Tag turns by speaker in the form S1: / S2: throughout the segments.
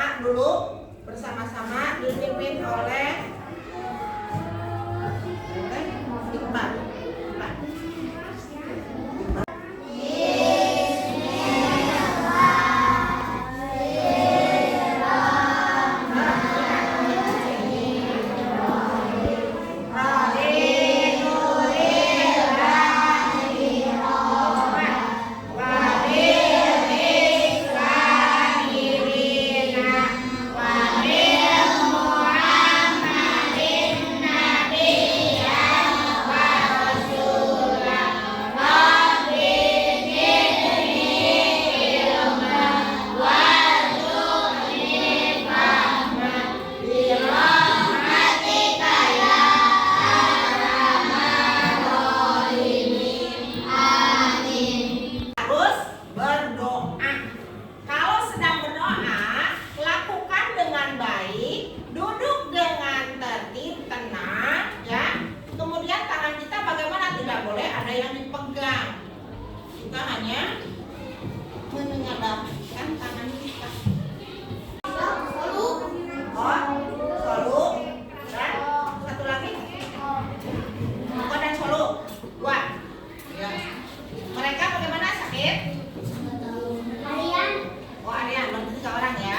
S1: doa dulu bersama-sama dipimpin oleh Iqbal. Kita hanya menengadahkan tangan kita. Solu, dan satu lagi. Dan solu, dua. Ya. Mereka bagaimana sakit? Harian, berarti 3 orang ya.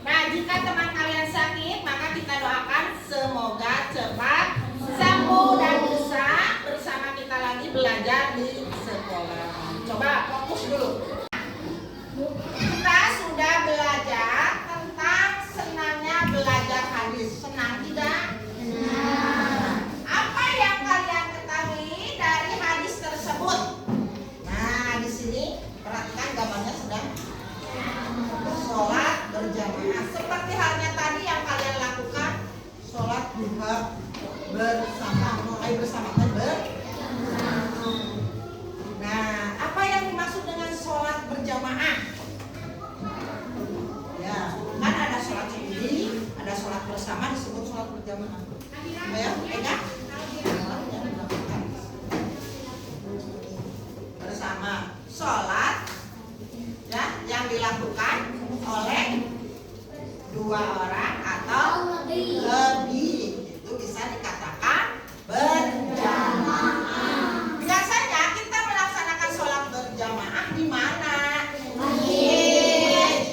S1: Nah, jika teman kalian sakit, maka kita doakan semoga cepat sembuh dan bisa bersama kita lagi belajar di sekolah. Coba fokus dulu. Kita sudah belajar tentang senangnya belajar hadis. Senang tidak? Senang. Apa yang kalian ketahui dari hadis tersebut? Nah, di sini perhatikan gambarnya sedang sholat berjamaah. Seperti halnya tadi yang kalian lakukan, sholat duha bersama. Nah, apa yang dimaksud dengan sholat berjamaah? Ya, kan ada sholat sendiri, ada sholat bersama disebut sholat berjamaah. Ya, ingat? Bersama sholat ya, yang dilakukan oleh 2 orang atau lebih, itu bisa dikatakan berjamaah. Biasanya kita melaksanakan sholat berjamaah di mana? Masjid.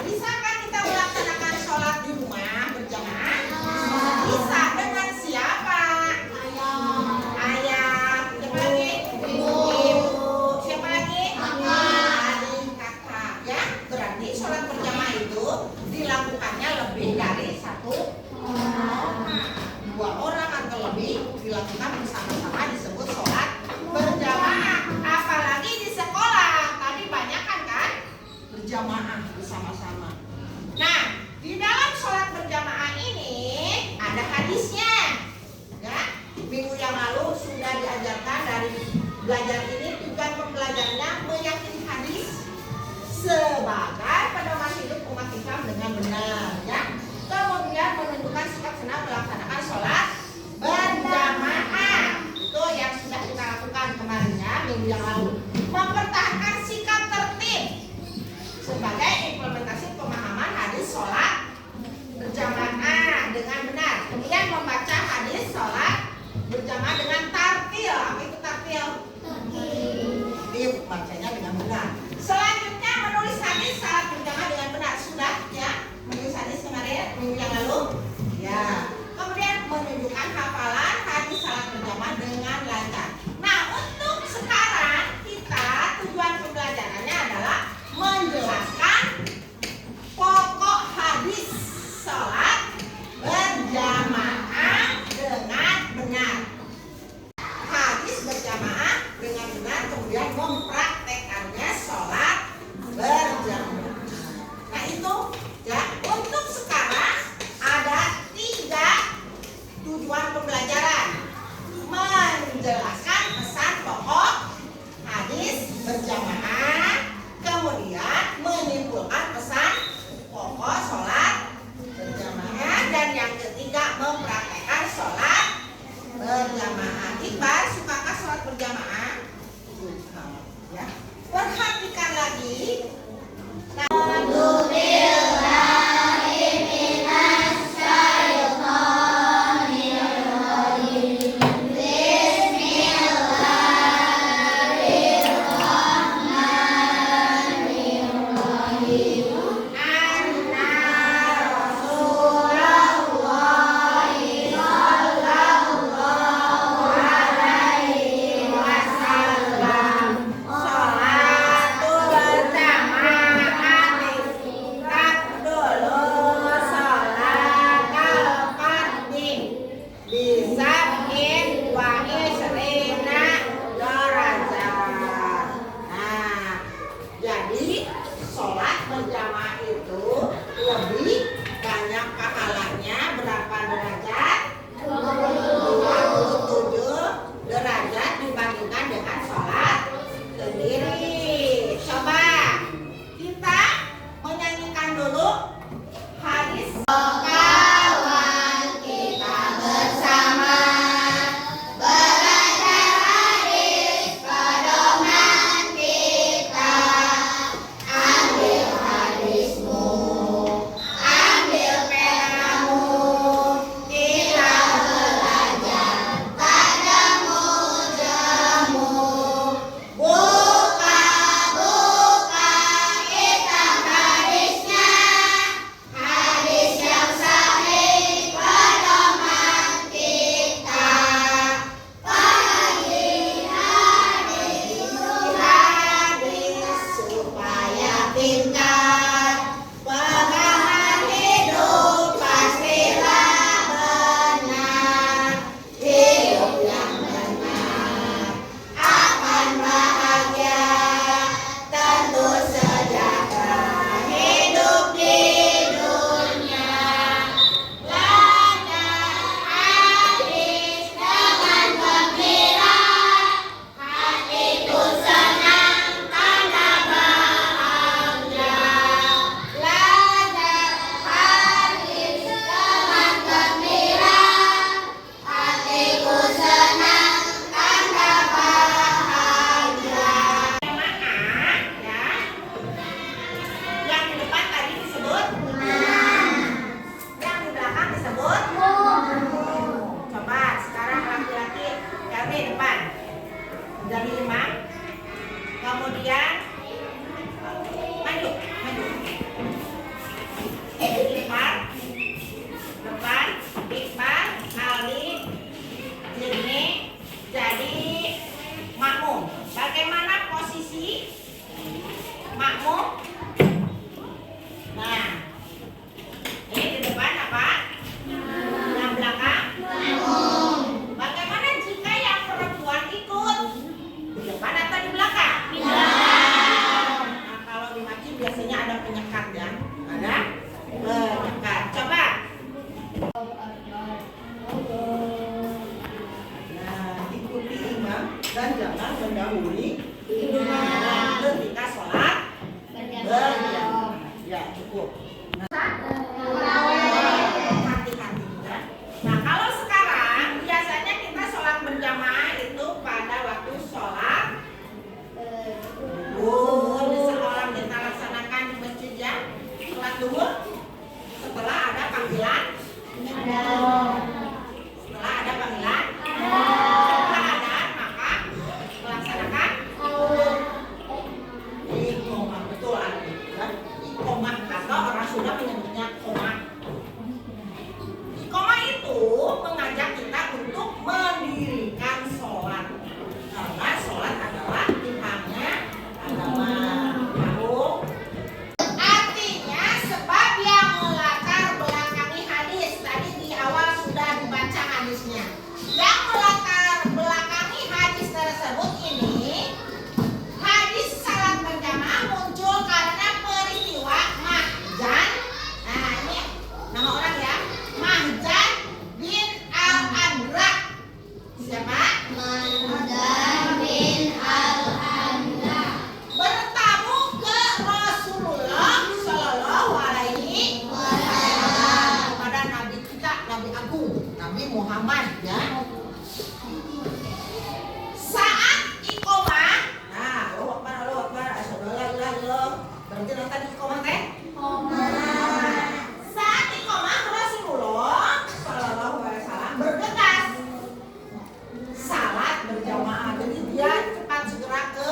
S1: Bisakah kita melaksanakan sholat di rumah berjamaah? Bisa. Dengan siapa? Ayah. Siapa lagi? Ibu. Siapa lagi? Adik, kakak. Ya, berarti sholat berjamaah itu dilakukannya lebih dari 1 orang. 2 orang atau lebih dilakukan bersama-sama disebut sholat berjamaah. Apalagi di sekolah, tadi banyak kan berjamaah bersama-sama. Nah, di dalam sholat berjamaah ini ada hadisnya. Ya, minggu yang lalu sudah diajarkan dari belajar ini tujuan pembelajarannya meyakini hadis sebagai pedoman hidup umat Islam dengan benar. Ya, kemudian menentukan sikap senang melaksanakan sholat berjamaah. Itu yang sudah kita lakukan kemarin ya, minggu yang lalu. Mempertahankan sikap tertib sebagai implementasi pemahaman hadis sholat berjamaah dengan benar. Kemudian membaca hadis sholat berjamaah dengan tartil. Apa itu tartil? Tartil, bacanya dengan benar. Selanjutnya menulis hadis sholat berjamaah dengan benar. Sudah ya, menulis hadis kemarin minggu yang lalu. Ya. Kemudian menunjukkan hafalan hadis sholat berjamaah dengan lancar. Nah, untuk sekarang kita tujuan pembelajarannya adalah menjelaskan pokok hadis sholat berjamaah dengan benar. mendahului ketika sholat berjamaah. Ya cukup. Hati-hati ya. Nah kalau sekarang biasanya kita sholat berjamaah itu pada waktu sholat bisa orang kita laksanakan di masjid ya. Sholat duhur setelah ada panggilan. Setelah ada panggilan. Setelah ada maka melaksanakan iqomah. Betul ya. Iqomah atau orang sudah menyebutnya qomah. Iqomah itu mengajak kita untuk mendirikan sholat. Karena sholat adalah tiangnya agama. Artinya sebab yang melatar belakangi hadis. Tadi di awal sudah dibaca hadisnya. Yang melatar belakangi hadis tersebut ini, hadis salat berjamaah muncul karena peristiwa Mahjan. Nah ini nama orang ya, Mahjan bin Al-Adra. Siapa? Mahjan bin Al-Adra bertamu ke Rasulullah Shallallahu Alaihi Wasallam, kepada Nabi kita, Nabi Agung, Nabi Muhammad ya. Saat iqomah, nah Allahu Akbar, asyhadu an la ilaha illallah. Berarti nonton iqomah teh? Saat iqomah Rasulullah Shallallahu Alaihi Wasallam bergegas salat berjamaah. Jadi dia cepat segera ke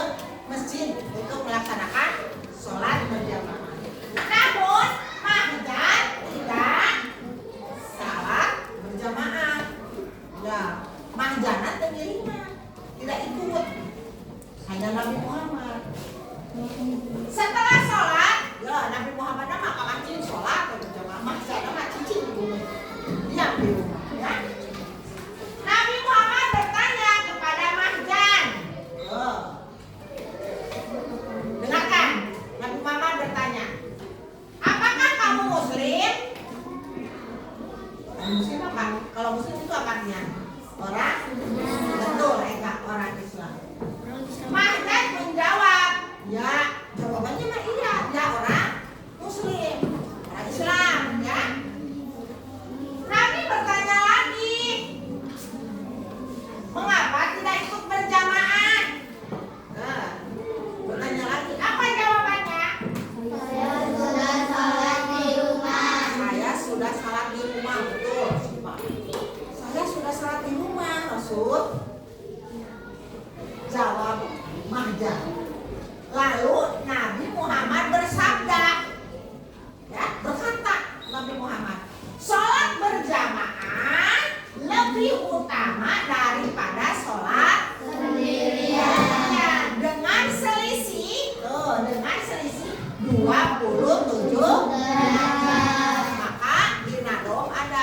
S1: masjid untuk melaksanakan sholat berjamaah. Namun Mahjan tidak salat berjamaah. Ya, Mahjanan sendirinya tidak ikut, hanya Nabi Muhammad. Setelah sholat, ya Nabi Muhammad maka mancing sholat berjamaah. Mahjanan mah cicing di rumah, diam di rumah. Ya. Nabi Muhammad bertanya kepada Mahjan. Dengarkan, Nabi Muhammad bertanya, apakah kamu muslim? Muslim apa? Kalau muslim itu apa artinya? Orang? Betul, enggak orang Islam. Mahjan menjawab, ya, jawabannya mah iya, dia orang muslim, orang Islam, ya. Nabi bertanya lagi, mengapa tidak ikut berjamaah? Nah, bertanya lagi, apa jawabannya? Saya sudah salat di rumah. Saya sudah salat di rumah, betul. Saya sudah salat di rumah, Rasul. Jawab Mahjan. Lalu Nabi Muhammad bersabda, ya, berkata Nabi Muhammad, sholat berjamaah lebih utama daripada sholat sendirian. Dengan selisih 27 derajat. Maka di Nadom ada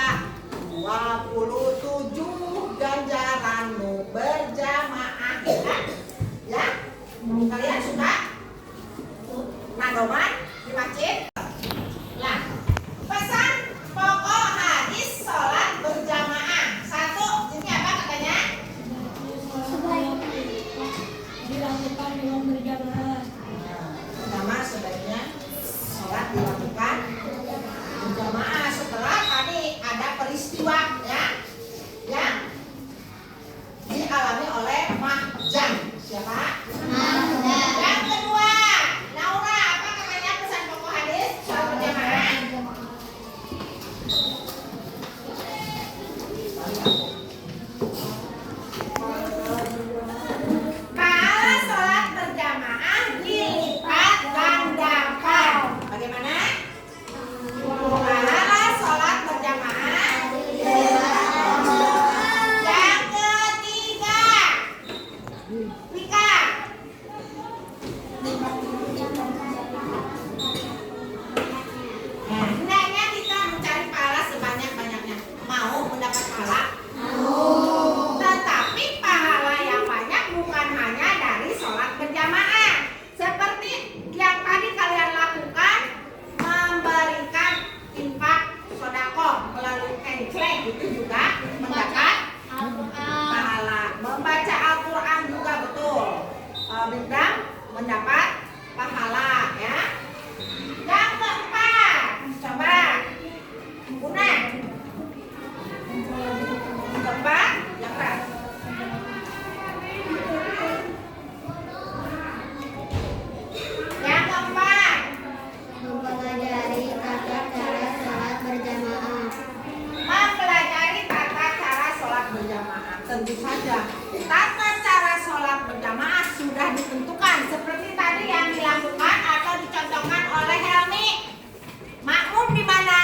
S1: Tentu saja. Tata cara sholat berjamaah sudah ditentukan seperti tadi yang dilakukan atau dicontohkan oleh Helmi. Makmum di mana?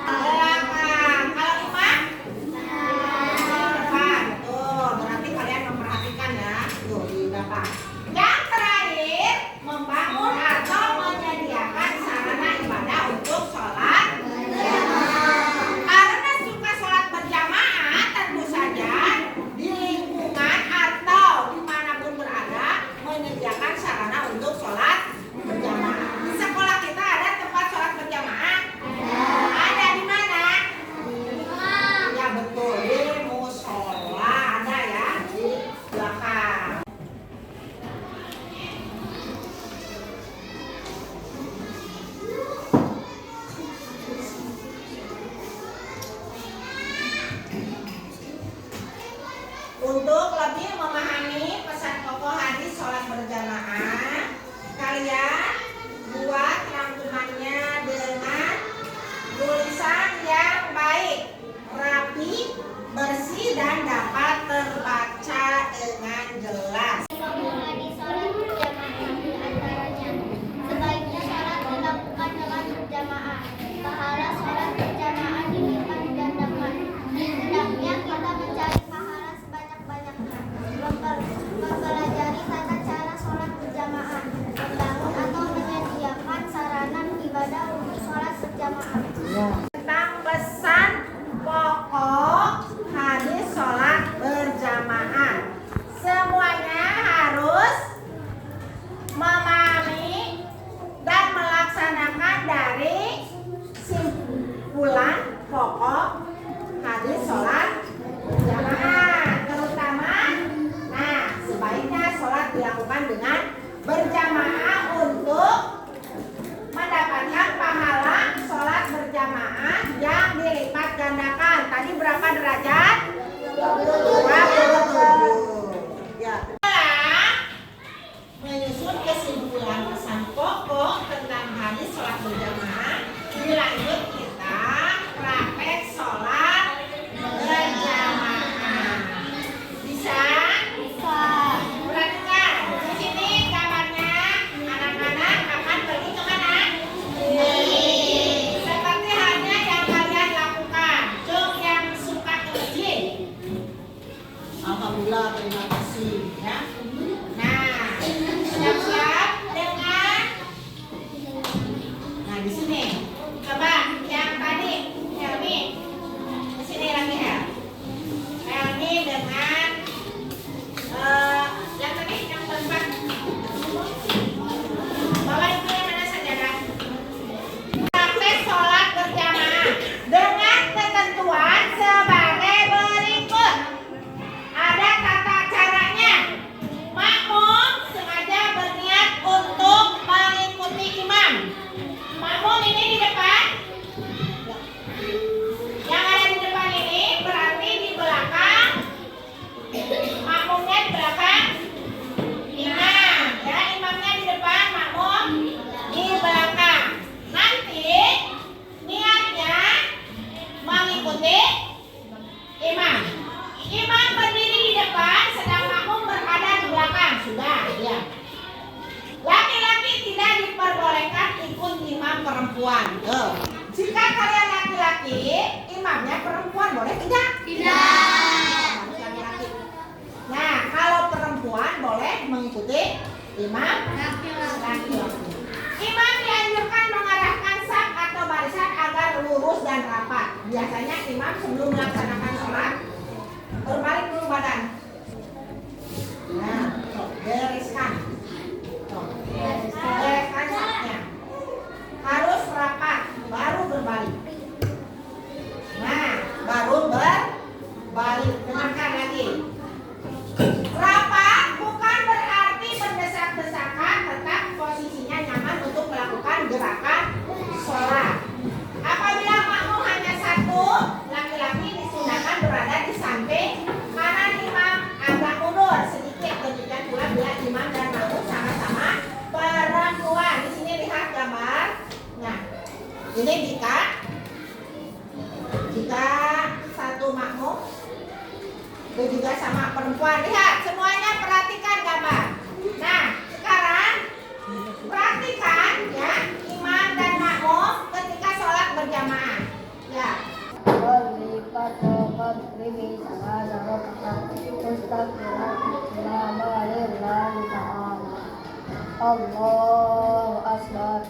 S1: Belakang. Kalau imam? Depan. Tuh, berarti kalian memperhatikan ya. Tuh, di belakang. Yang terakhir, membangun atau menyediakan sarana ibadah untuk sholat berjamaah. Karena suka sholat berjamaah, tentu saja di lingkungan atau dimanapun berada menyediakan sarana untuk sholat berjamaah. Di sekolah kita ada tempat sholat berjamaah? Ada di mana? Ya betul, di musola ada ya, di belakang. Untuk lebih memahami pesan pokok hadis sholat berjamaah, kalian buat rangkumannya dengan tulisan yang baik, rapi, bersih, dan dapat terbaca dengan jelas.
S2: Mengenai sholat berjamaah di antaranya, sebaiknya sholat dilakukan dengan berjamaah. Pahala sholat berjamaah dilipat gandakan. Hendaknya kita mencari pahala sebanyak-banyaknya. Mempelajari tata cara sholat berjamaah, membangun atau menyediakan sarana ibadah untuk sholat berjamaah.
S1: Tentang pesan pokok hadis sholat berjamaah, semuanya harus memahami dan melaksanakan dari simpulan pokok hadis sholat berjamaah, terutama sebaiknya sholat dilakukan dengan berjamaah untuk mendapatkan pahala sholat berjamaah yang dilipat gandakan. Tadi berapa derajat? 27. Ya. Menyusun kesimpulan pesan pokok tentang hadis sholat berjamaah, dilanjut kita praktek sholat berjamaah. Bisa? Perhatikan, di sini kamarnya anak-anak akan pergi kemana? Seperti halnya yang kalian lakukan. Cung yang suka ke masjid. Alhamdulillah, terima kasih ya. Nah, siap-siap dengan. Nah, di sini. Coba yang tadi, Helmi. Di sini lagi ya. Helmi dengan yang tadi yang keempat. Bawa itu yang mana saja kan? Praktek sholat berjamaah dengan ketentuan sebagai berikut. Ada tata caranya. Makmum sengaja berniat untuk mengikuti imam. Makmum ini di depan. Yang ada di depan ini berarti di belakang. Makmumnya di belakang imam, ya, imamnya di depan, makmum di belakang. Nanti niatnya mengikuti imam. Imam berdiri di depan, sedang makmum berada di belakang. Sudah, ya. Laki-laki tidak diperbolehkan ikut imam perempuan. Jika kalian laki-laki, imamnya perempuan, boleh tidak? Tidak. Laki-laki. Nah, kalau perempuan boleh mengikuti imam laki-laki. Imam dianjurkan mengarahkan saf atau barisan agar lurus dan rapat. Biasanya imam sebelum melaksanakan sholat berbalik dulu badan. Nah, bereskan. Bereskan safnya. Harus rapat, baru berbalik. Nah, baru berbalik. Dengarkan lagi. Rapat bukan berarti berdesak-desakan, tetap posisinya nyaman untuk melakukan gerakan sholat. Apabila makmum hanya satu, laki-laki disunahkan berada di samping kanan imam, agak mundur sedikit. Demikian pula bila imam dan makmum sama-sama perempuan. Di sini lihat gambar. Nah, ini jika satu makmum Itu juga sama perempuan. Lihat, semuanya perhatikan gambar. Nah, sekarang perhatikan ya imam dan makmum ketika sholat berjamaah. Ya.
S2: Allahu Akbar.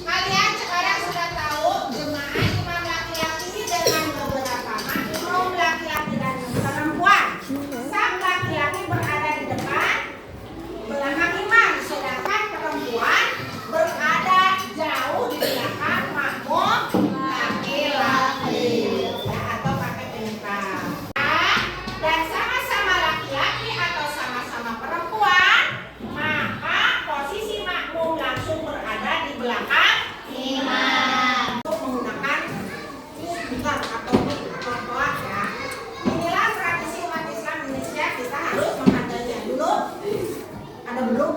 S1: Kalian sekarang sudah tahu jemaah imam laki-laki dengan beberapa makmum laki-laki dan perempuan. Sang laki-laki berada di depan belakang imam, sedangkan perempuan berada jauh di belakang makmum laki-laki ya, atau pakai pelengkap. Dan sama-sama laki-laki atau sama-sama perempuan, maka posisi makmum langsung berada di belakang imam. Untuk menggunakan speaker atau mic atau apa ya. Inilah tradisi umat Islam Indonesia, kita harus menghargainya dulu. Ada belum?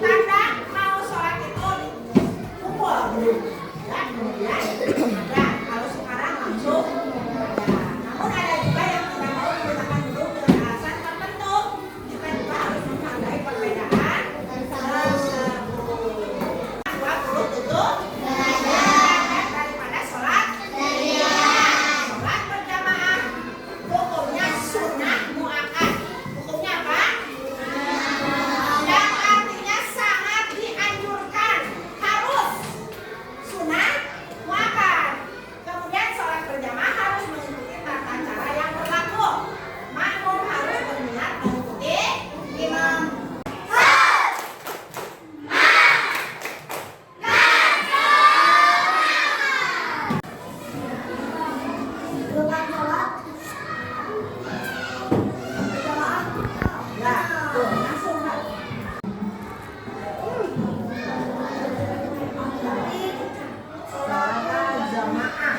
S1: Tanda mau sholat itu dipukul belum? Ya, kemudian ada. Kalau sekarang langsung. Ya. Namun ada juga yang tidak mau menggunakan belum dengan alasan tertentu. Kita juga harus menghargai perbedaan tersebut. 27 daripada sholat sholat berjamaah. Hukumnya sunnah muakkad. Hukumnya apa? Yang artinya sangat dianjurkan, harus sunnah muakkad. Kemudian sholat berjamaah harus mengikuti tata cara yang berlaku. Makmum harus berniat mengikuti imam.
S2: Bukan sholat berjamaah.
S1: Ya, tuh, langsung Pak. Sholat jamaah.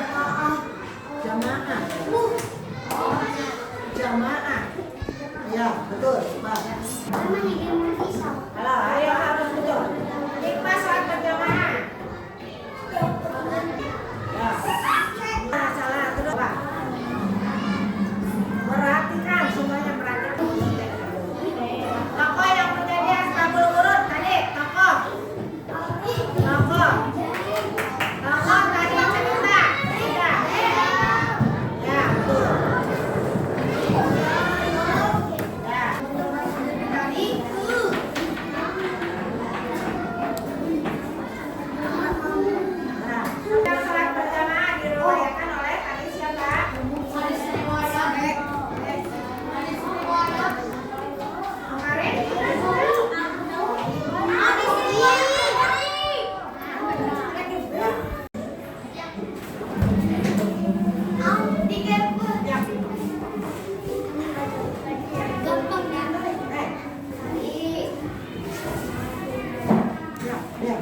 S1: Jamaah. Ya, betul, Pak.
S2: Namanya ilmu hisab.
S1: Halo, ayo harus betul. Hikmah sholat berjamaah. Ya. Salah terus Pak. Perhatikan semuanya, perhatikan. Tokoh yang menjadi asbabul wurud tadi, tokoh tadi cerita. Ya, betul. Ya. Nah, yang sholat berjamaah diriwayatkan oleh tadi siapa? Kemarin?
S2: Gampang ya.
S1: Ya.